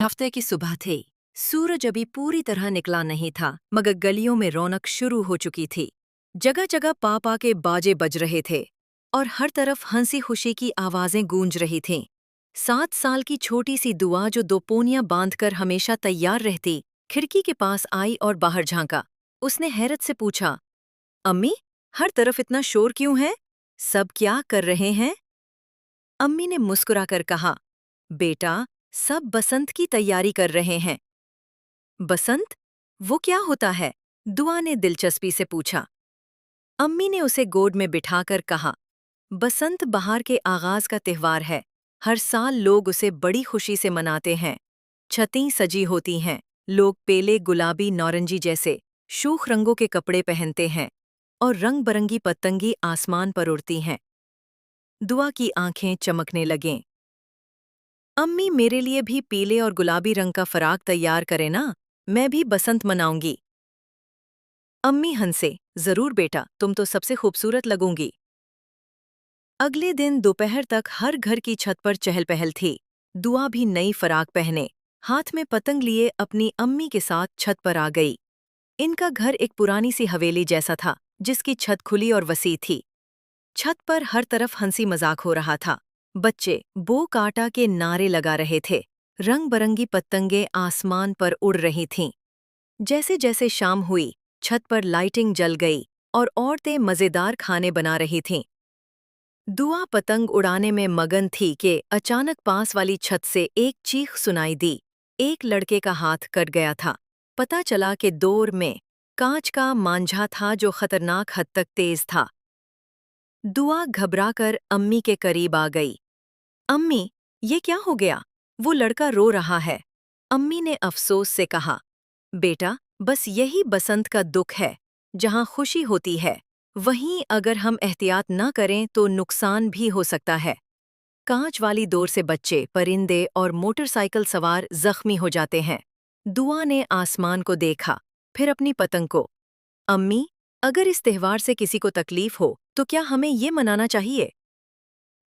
हफ्ते की सुबह थी। सूरज अभी पूरी तरह निकला नहीं था, मगर गलियों में रौनक शुरू हो चुकी थी। जगह जगह पा के बाजे बज रहे थे और हर तरफ हंसी खुशी की आवाजें गूंज रही थीं। 7 साल की छोटी सी दुआ जो दो पोनियां बांधकर हमेशा तैयार रहती, खिड़की के पास आई और बाहर झांका। उसने हैरत से पूछा, अम्मी, हर तरफ इतना शोर क्यों है? सब क्या कर रहे हैं? अम्मी ने मुस्कुराकर कहा, बेटा, सब बसंत की तैयारी कर रहे हैं। बसंत? वो क्या होता है? दुआ ने दिलचस्पी से पूछा। अम्मी ने उसे गोद में बिठाकर कहा, बसंत बहार के आगाज का त्योहार है। हर साल लोग उसे बड़ी खुशी से मनाते हैं। छतें सजी होती हैं, लोग पीले, गुलाबी, नारंगी जैसे शूख रंगों के कपड़े पहनते हैं और रंग बरंगी पतंगी आसमान पर उड़ती हैं। दुआ की आंखें चमकने लगें। अम्मी, मेरे लिए भी पीले और गुलाबी रंग का फराक तैयार करें ना, मैं भी बसंत मनाऊंगी। अम्मी हंसे, जरूर बेटा, तुम तो सबसे खूबसूरत लगोगी। अगले दिन दोपहर तक हर घर की छत पर चहल पहल थी। दुआ भी नई फराक पहने, हाथ में पतंग लिए अपनी अम्मी के साथ छत पर आ गई। इनका घर एक पुरानी सी हवेली जैसा था, जिसकी छत खुली और वसी थी। छत पर हर तरफ हंसी मजाक हो रहा था। बच्चे बो काटा के नारे लगा रहे थे। रंग बरंगी पतंगे आसमान पर उड़ रही थीं। जैसे जैसे शाम हुई, छत पर लाइटिंग जल गई और औरतें मजेदार खाने बना रही थीं। दुआ पतंग उड़ाने में मगन थी कि अचानक पास वाली छत से एक चीख सुनाई दी। एक लड़के का हाथ कट गया था। पता चला कि डोर में कांच का मांझा था जो खतरनाक हद तक तेज था। दुआ घबराकर अम्मी के करीब आ गई। अम्मी, ये क्या हो गया? वो लड़का रो रहा है। अम्मी ने अफसोस से कहा, बेटा, बस यही बसंत का दुख है। जहाँ खुशी होती है, वहीं अगर हम एहतियात न करें तो नुकसान भी हो सकता है। कांच वाली डोर से बच्चे, परिंदे और मोटरसाइकिल सवार जख्मी हो जाते हैं। दुआ ने आसमान को देखा, फिर अपनी पतंग को। अम्मी, अगर इस त्योहार से किसी को तकलीफ हो तो क्या हमें ये मनाना चाहिए?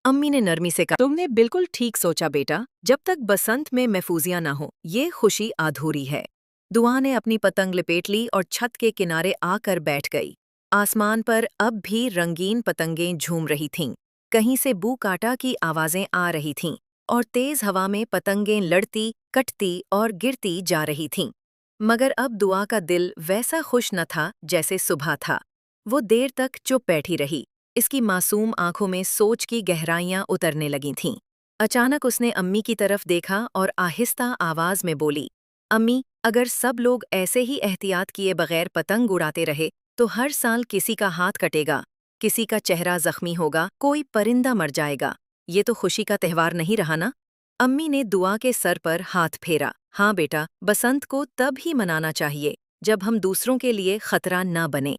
अम्मी ने नरमी से कहा, तुमने बिल्कुल ठीक सोचा बेटा, जब तक बसंत में महफूजियां ना हो, ये खुशी अधूरी है। दुआ ने अपनी पतंग लपेट ली और छत के किनारे आकर बैठ गई। आसमान पर अब भी रंगीन पतंगें झूम रही थीं। कहीं से बू काटा की आवाजें आ रही थीं और तेज हवा में पतंगें लड़ती, कटती और गिरती जा रही थीं। मगर अब दुआ का दिल वैसा खुश न था जैसे सुबह था। वो देर तक चुप बैठी रही। इसकी मासूम आंखों में सोच की गहराइयां उतरने लगी थीं। अचानक उसने अम्मी की तरफ देखा और आहिस्ता आवाज में बोली, अम्मी, अगर सब लोग ऐसे ही एहतियात किए बगैर पतंग उड़ाते रहे तो हर साल किसी का हाथ कटेगा, किसी का चेहरा जख्मी होगा, कोई परिंदा मर जाएगा। ये तो खुशी का त्योहार नहीं रहा ना? अम्मी ने दुआ के सर पर हाथ फेरा। हाँ बेटा, बसंत को तब ही मनाना चाहिए जब हम दूसरों के लिए खतरा न बने।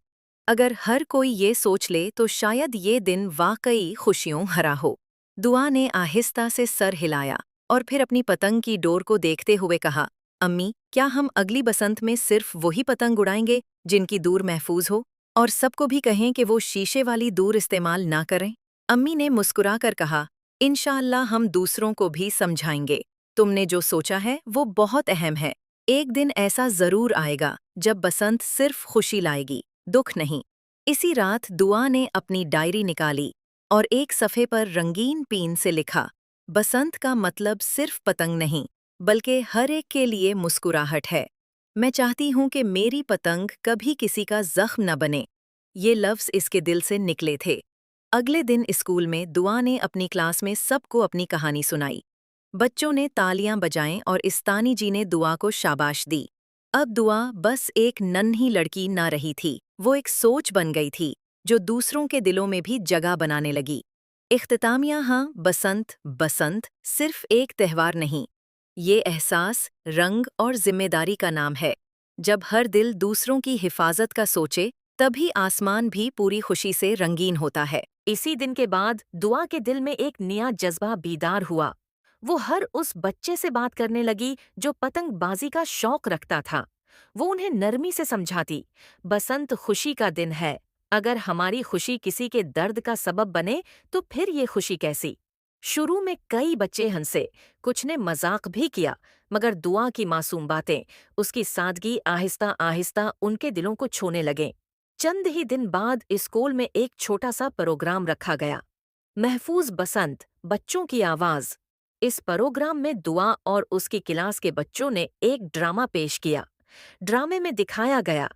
अगर हर कोई ये सोच ले तो शायद ये दिन वाकई खुशियों भरा हो। दुआ ने आहिस्ता से सर हिलाया और फिर अपनी पतंग की डोर को देखते हुए कहा, अम्मी, क्या हम अगली बसंत में सिर्फ वही पतंग उड़ाएंगे जिनकी दूर महफूज हो, और सबको भी कहें कि वो शीशे वाली दूर इस्तेमाल ना करें? अम्मी ने मुस्कुराकर कहा, इंशाअल्लाह हम दूसरों को भी समझाएंगे। तुमने जो सोचा है वो बहुत अहम है। एक दिन ऐसा जरूर आएगा जब बसंत सिर्फ खुशी लाएगी, दुख नहीं। इसी रात दुआ ने अपनी डायरी निकाली और एक सफ़े पर रंगीन पीन से लिखा, बसंत का मतलब सिर्फ पतंग नहीं, बल्कि हर एक के लिए मुस्कुराहट है। मैं चाहती हूँ कि मेरी पतंग कभी किसी का जख्म न बने। ये लफ्ज़ इसके दिल से निकले थे। अगले दिन स्कूल में दुआ ने अपनी क्लास में सबको अपनी कहानी सुनाई। बच्चों ने तालियां बजाईं और इस्तानी जी ने दुआ को शाबाश दी। अब दुआ बस एक नन्ही लड़की ना रही थी, वो एक सोच बन गई थी जो दूसरों के दिलों में भी जगह बनाने लगी। इख्तितामिया, हाँ, बसंत, बसंत सिर्फ एक त्योहार नहीं, ये एहसास, रंग और जिम्मेदारी का नाम है। जब हर दिल दूसरों की हिफाजत का सोचे, तभी आसमान भी पूरी खुशी से रंगीन होता है। इसी दिन के बाद दुआ के दिल में एक नया जज्बा बीदार हुआ। वो हर उस बच्चे से बात करने लगी जो पतंगबाजी का शौक रखता था। वो उन्हें नरमी से समझाती, बसंत खुशी का दिन है। अगर हमारी खुशी किसी के दर्द का सबब बने तो फिर ये खुशी कैसी। شروع میں کئی بچے ہنسے، کچھ نے مذاق بھی کیا، مگر دعا کی معصوم باتیں، اس کی سادگی آہستہ آہستہ ان کے دلوں کو چھونے لگیں۔ چند ہی دن بعد اسکول میں ایک چھوٹا سا پروگرام رکھا گیا، محفوظ بسنت، بچوں کی آواز۔ اس پروگرام میں دعا اور اس کی کلاس کے بچوں نے ایک ڈرامہ پیش کیا۔ ڈرامے میں دکھایا گیا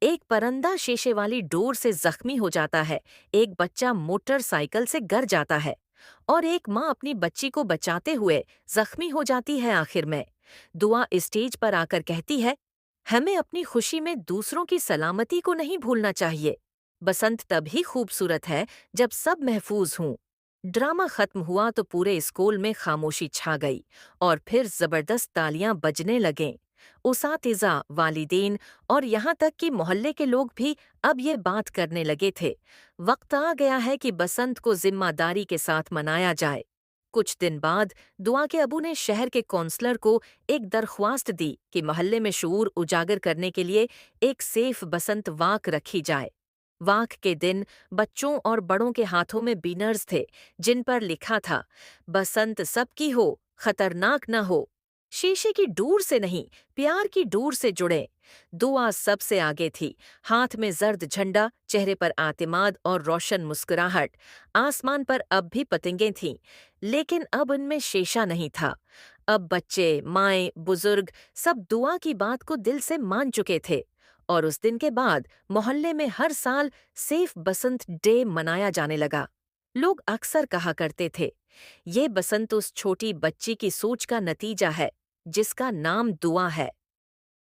ایک پرندہ شیشے والی ڈور سے زخمی ہو جاتا ہے، ایک بچہ موٹر سائیکل سے گر جاتا ہے، اور ایک ماں اپنی بچی کو بچاتے ہوئے زخمی ہو جاتی ہے۔ آخر میں دعا اسٹیج پر آ کر کہتی ہے، ہمیں اپنی خوشی میں دوسروں کی سلامتی کو نہیں بھولنا چاہیے۔ بسنت تب ہی خوبصورت ہے جب سب محفوظ ہوں۔ ڈرامہ ختم ہوا تو پورے اسکول میں خاموشی چھا گئی، اور پھر زبردست تالیاں بجنے لگیں۔ اساتذہ، والدین اور یہاں تک کہ محلے کے لوگ بھی اب یہ بات کرنے لگے تھے، وقت آ گیا ہے کہ بسنت کو ذمہ داری کے ساتھ منایا جائے۔ کچھ دن بعد دعا کے ابو نے شہر کے کونسلر کو ایک درخواست دی کہ محلے میں شعور اجاگر کرنے کے لیے ایک سیف بسنت واک رکھی جائے۔ واک کے دن بچوں اور بڑوں کے ہاتھوں میں بینرز تھے جن پر لکھا تھا، بسنت سب کی ہو، خطرناک نہ ہو، شیشے کی ڈور سے نہیں، پیار کی ڈور سے جڑے۔ دعا سب سے آگے تھی، ہاتھ میں زرد جھنڈا، چہرے پر اعتماد اور روشن مسکراہٹ۔ آسمان پر اب بھی پتنگیں تھیں، لیکن اب ان میں شیشہ نہیں تھا۔ اب بچے، مائیں، بزرگ سب دعا کی بات کو دل سے مان چکے تھے، اور اس دن کے بعد محلے میں ہر سال سیف بسنت ڈے منایا جانے لگا۔ لوگ اکثر کہا کرتے تھے، یہ بسنت اس چھوٹی بچی کی سوچ کا نتیجہ ہے جس کا نام دعا ہے۔